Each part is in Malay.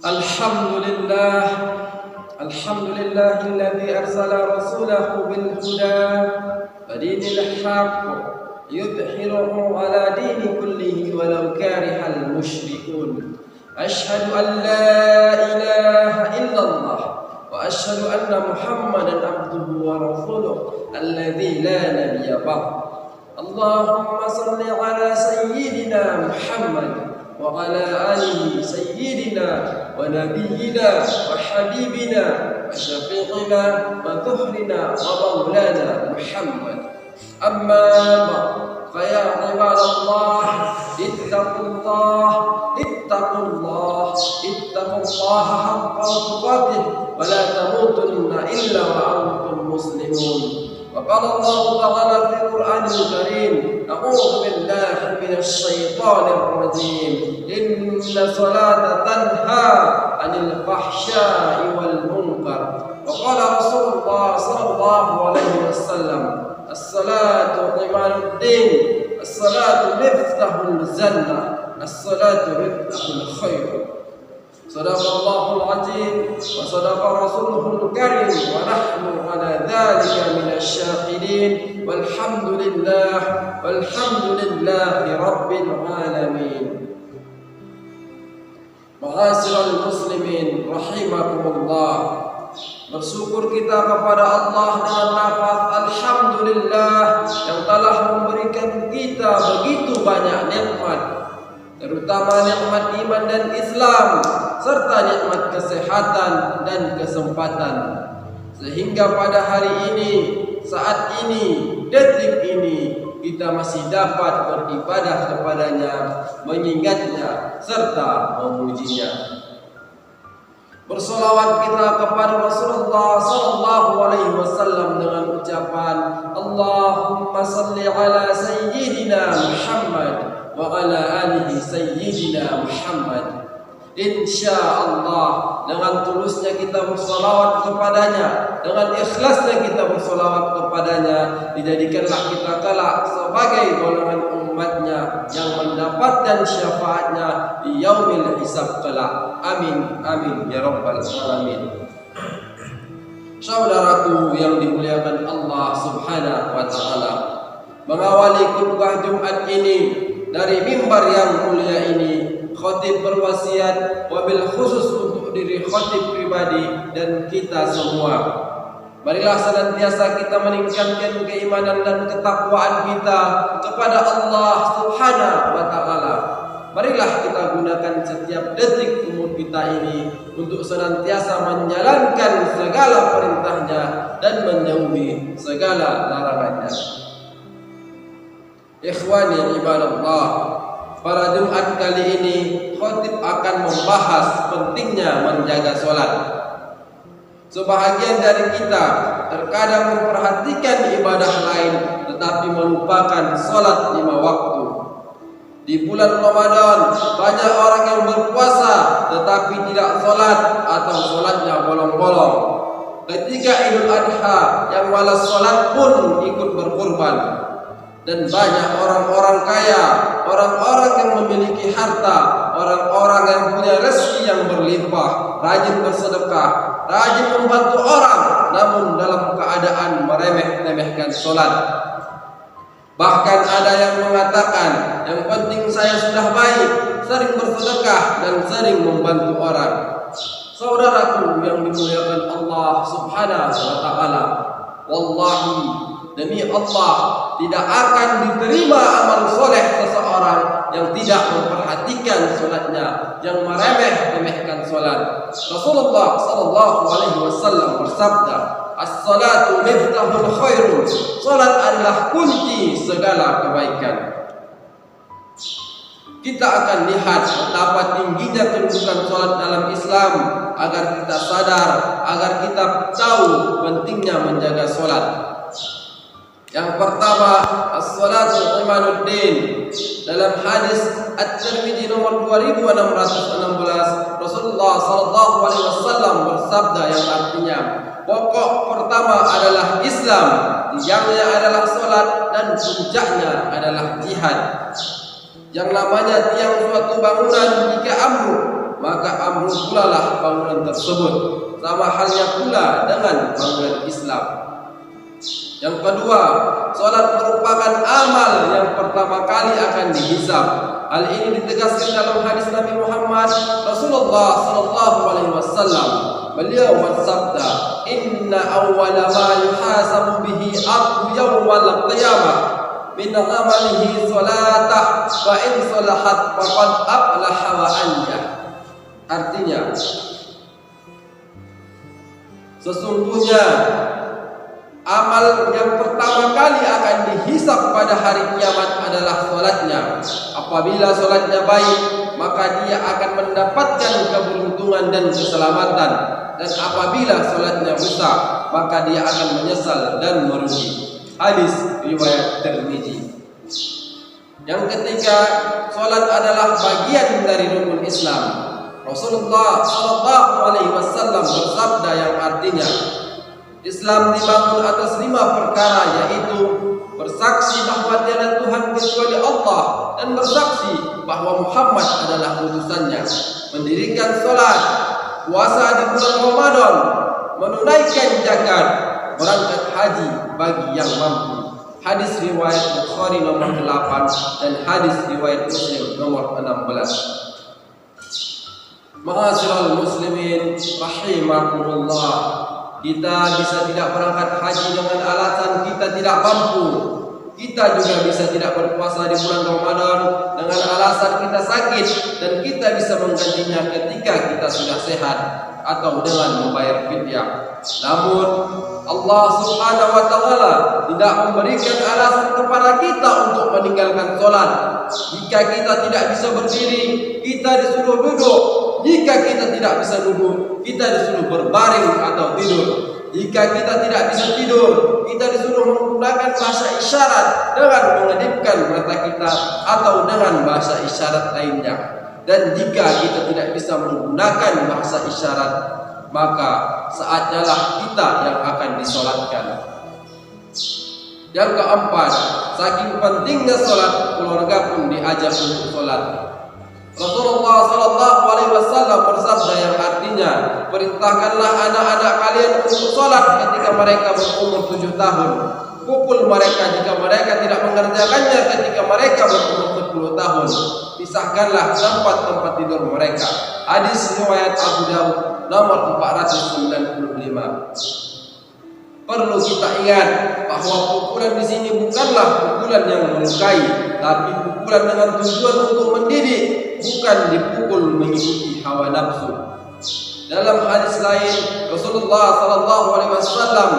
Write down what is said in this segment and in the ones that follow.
Alhamdulillah, Alhamdulillah alladzi arsala rasulahu bil huda wa dinil haqq yudhiruhu ala dini kullihi walau karihal musyrikun. Ashhadu an la ilaha illallah wa ashhadu anna Muhammadan abduhu wa rasuluh alladzi la nabiyya ba'd. Allahumma salli ala sayyidina Muhammad wa ala alihi sayyidina wa nabiyyina wa habibina wa syafi'ina wa tuhrina wa maulana Muhammad. Amma ba'd, fa ya ibadallah ittaqullah haqqa tuqatih wa la tamutunna illa wa antum muslimun. وقال الله تعالى في القرآن الكريم: أعوذ بالله من الشيطان الرجيم إن الصلاة تنهى عن الفحشاء والمنكر. وقال رسول الله صلى الله عليه وسلم: الصلاة ضمان الدين، الصلاة مفتاح الجنة، الصلاة مفتاح الخير. صدق الله العظيم وصدق رسوله الكريم ونحن على ذلك من الشاهدين والحمد لله رب العالمين. Ma'asyiral muslimin rahimakumullah. Bersyukur kita kepada Allah dengan lafaz alhamdulillah yang telah memberikan kita begitu banyak nikmat, terutama nikmat iman dan Islam serta nikmat kesehatan dan kesempatan, sehingga pada hari ini, saat ini, detik ini kita masih dapat beribadah kepadanya, mengingatnya serta memujinya. Bersolawat kita kepada Rasulullah sallallahu alaihi wasallam dengan ucapan Allahumma salli ala sayyidina Muhammad wa ala alihi sayyidina Muhammad. InsyaAllah dengan tulusnya kita bersolawat kepadanya, dengan ikhlasnya kita bersolawat kepadanya, dijadikanlah kita kelak sebagai golongan umatnya yang mendapatkan syafaatnya di yaumil hisab kelak. Amin, amin ya rabbal alamin. Saudaraku yang dimuliakan Allah subhanahu wa ta'ala, mengawali khutbah Jumat ini dari mimbar yang mulia ini, khatib berwasiat wabil khusus untuk diri khatib pribadi dan kita semua. Marilah senantiasa kita meningkatkan keimanan dan ketakwaan kita kepada Allah Subhanahu wa taala. Marilah kita gunakan setiap detik umur kita ini untuk senantiasa menjalankan segala perintahnya dan menjauhi segala larangannya. Ikhwani ibadallah, pada Jumat kali ini khatib akan membahas pentingnya menjaga sholat. Sebahagian dari kita terkadang memperhatikan ibadah lain tetapi melupakan sholat 5 waktu. Di bulan Ramadan banyak orang yang berpuasa tetapi tidak sholat atau sholatnya bolong-bolong. Ketika Idul Adha yang malas sholat pun ikut berkurban. Dan banyak orang-orang kaya, orang-orang yang memiliki harta, orang-orang yang punya rezeki yang berlimpah, rajin bersedekah, rajin membantu orang, namun dalam keadaan meremeh-temehkan sholat. Bahkan ada yang mengatakan, yang penting saya sudah baik, sering bersedekah dan sering membantu orang. Saudaraku yang dimuliakan Allah subhanahu wa ta'ala, wallahi, demi Allah, tidak akan diterima amal soleh seseorang yang tidak memperhatikan solatnya, yang meremeh-temehkan solat. Rasulullah sallallahu alaihi wasallam bersabda, "As-salatu miftahul khairun." Solat adalah kunci segala kebaikan. Kita akan lihat betapa tingginya kedudukan solat dalam Islam agar kita sadar, agar kita tahu pentingnya menjaga solat. Yang pertama, as-salatu imanuddin. Dalam hadis At-Tirmidzi nomor 2616, Rasulullah sallallahu alaihi wasallam bersabda yang artinya, pokok pertama adalah Islam, tiangnya adalah salat dan puncaknya adalah jihad. Yang namanya tiang suatu bangunan jika ambruk, maka amrun pula lah bangunan tersebut. Sama halnya pula dengan bangunan Islam. Yang kedua, salat merupakan amal yang pertama kali akan dihisab. Hal ini ditegaskan dalam hadis Nabi Muhammad Rasulullah sallallahu alaihi wasallam. Beliau bersabda, "Inna awwala ma yuhasabu bihi 'abdu yawmal qiyamah min 'amalihi salatah, fa in salahat faqad aflaha wa anjah." Artinya, sesungguhnya amal yang pertama kali akan dihisab pada hari kiamat adalah salatnya. Apabila salatnya baik, maka dia akan mendapatkan keberuntungan dan keselamatan. Dan apabila salatnya rusak, maka dia akan menyesal dan merugi. Hadis riwayat Tirmizi. Yang ketiga, salat adalah bagian dari rukun Islam. Rasulullah sallallahu alaihi wasallam bersabda yang artinya, Islam dibangun atas 5 perkara, yaitu bersaksi bahwa tiada Tuhan kecuali Allah dan bersaksi bahwa Muhammad adalah utusannya, mendirikan salat, puasa di bulan Ramadan, menunaikan zakat, berangkat haji bagi yang mampu. Hadis riwayat Bukhari nomor 8 dan hadis riwayat Muslim nomor 16. Ma'asyiral muslimin rahimakumullah, kita bisa tidak berangkat haji dengan alasan kita tidak mampu. Kita juga bisa tidak berpuasa di bulan Ramadan dengan alasan kita sakit, dan kita bisa menggantinya ketika kita sudah sehat atau dengan membayar fidyah. Namun Allah Subhanahu wa taala tidak memberikan alasan kepada kita untuk meninggalkan salat. Jika kita tidak bisa berdiri, kita disuruh duduk. Jika kita tidak bisa duduk, kita disuruh berbaring atau tidur. Jika kita tidak bisa tidur, kita disuruh menggunakan bahasa isyarat dengan mengedipkan mata kita atau dengan bahasa isyarat lainnya. Dan jika kita tidak bisa menggunakan bahasa isyarat, maka saatnya lah kita yang akan disolatkan. Yang keempat, saking pentingnya solat, keluarga pun diajak untuk solat. Rasulullah sallallahu alaihi wasallam bersabda yang artinya, perintahkanlah anak-anak kalian untuk solat ketika mereka berumur 7 tahun. Pukul mereka jika mereka tidak mengerjakannya ketika mereka berumur 10 tahun. Pisahkanlah tempat-tempat tidur mereka. Hadis riwayat Abu Dawud nomor 495. Perlu kita ingat bahwa pukulan di sini bukanlah pukulan yang melukai, tapi pukulan dengan tujuan untuk mendidik, bukan dipukul mengikuti hawa nafsu. Dalam hadis lain, Rasulullah sallallahu alaihi wasallam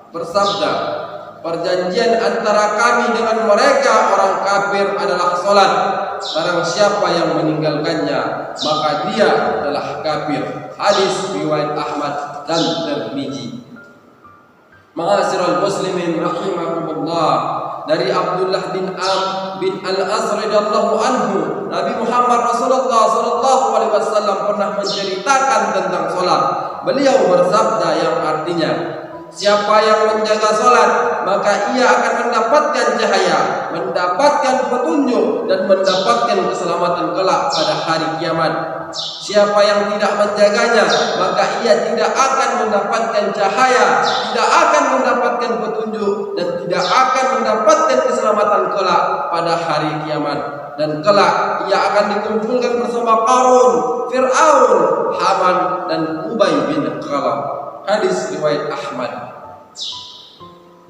bersabda, perjanjian antara kami dengan mereka orang kafir adalah salat. Barang siapa yang meninggalkannya, maka dia adalah kafir. Hadis riwayat Ahmad dan Tirmizi. Ma'asyiral muslimin rahimakumullah, dari Abdullah bin Amr bin Al-As radhiyallahu anhu, Nabi Muhammad Rasulullah sallallahu alaihi wasallam pernah menceritakan tentang salat. Beliau bersabda yang artinya, siapa yang menjaga salat, maka ia akan mendapatkan cahaya, mendapatkan petunjuk, dan mendapatkan keselamatan kelak pada hari kiamat. Siapa yang tidak menjaganya, maka ia tidak akan mendapatkan cahaya, tidak akan mendapatkan petunjuk, dan tidak akan mendapatkan keselamatan kelak pada hari kiamat. Dan kelak ia akan dikumpulkan bersama Qarun, Fir'aun, Haman, dan Ubay bin Khalaf. Hadis riwayat Ahmad.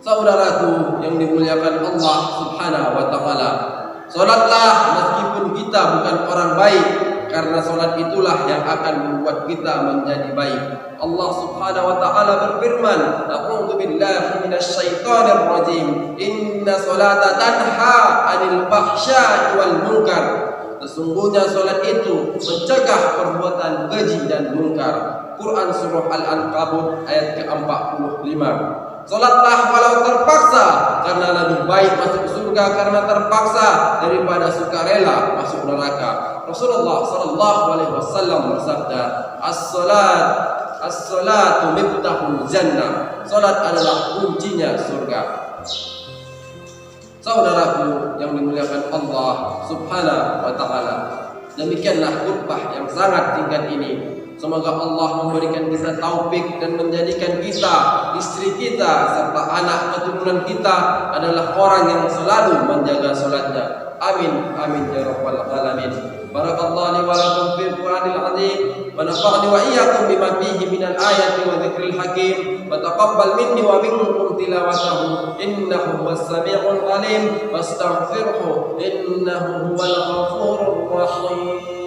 Saudaraku yang dimuliakan Allah Subhanahu wa taala, salatlah meskipun kita bukan orang baik, karena salat itulah yang akan membuat kita menjadi baik. Allah Subhanahu wa taala berfirman, "A'udzu billahi minasyaitonir rajim. Inna salata tanha 'anil fahsya'i wal munkar." Sesungguhnya salat itu mencegah perbuatan keji dan munkar. Quran surah Al-Ankabut ayat ke-45. Salatlah walau terpaksa, karena lebih baik masuk surga karena terpaksa daripada sukarela masuk neraka. Rasulullah sallallahu alaihi wasallam bersabda, As-salatu miftahul jannah. Salat adalah kuncinya surga. Saudaraku yang dimuliakan Allah Subhanahu wa taala, Demikianlah khutbah yang sangat singkat ini. Semoga Allah memberikan kita taufik dan menjadikan kita, istri kita, serta anak keturunan kita adalah orang yang selalu menjaga salatnya. Amin, amin ya rabbal alamin. Barakallahu li wa lakum fil Qur'anil azim wa nafa'ni wa iyyakum bima fihi minal ayati wa dzikril hakim wa taqabbal minni wa minkum tilawatahu innahu huwas samiul alim wastaghfirhu innahu huwal ghafurur rahim.